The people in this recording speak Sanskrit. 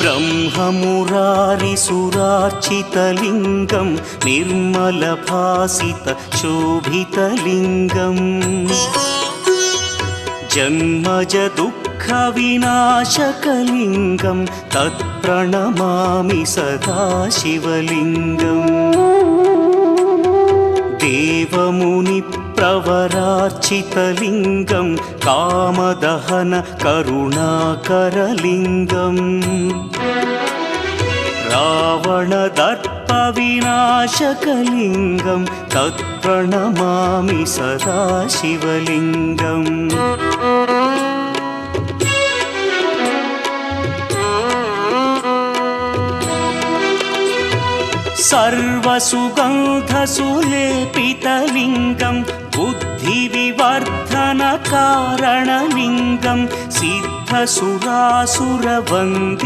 ब्रह्ममुरारिसुरार्चितलिङ्गं निर्मलभासितशोभितलिङ्गम् जन्मजदुःखविनाशकलिङ्गं तत्प्रणमामि सदा शिवलिङ्गम् देवमुनिप्रवरार्चितलिङ्गं कामदहन करुणाकरलिङ्गम् रावणदर्पविनाशकलिङ्गं तत्प्रणमामि सदा शिवलिङ्गम् सर्वसुगन्धसुलेपितलिङ्गं बुद्धिविवर्धनकारणलिङ्गं सिद्धसुरासुरवन्दितलिङ्गम्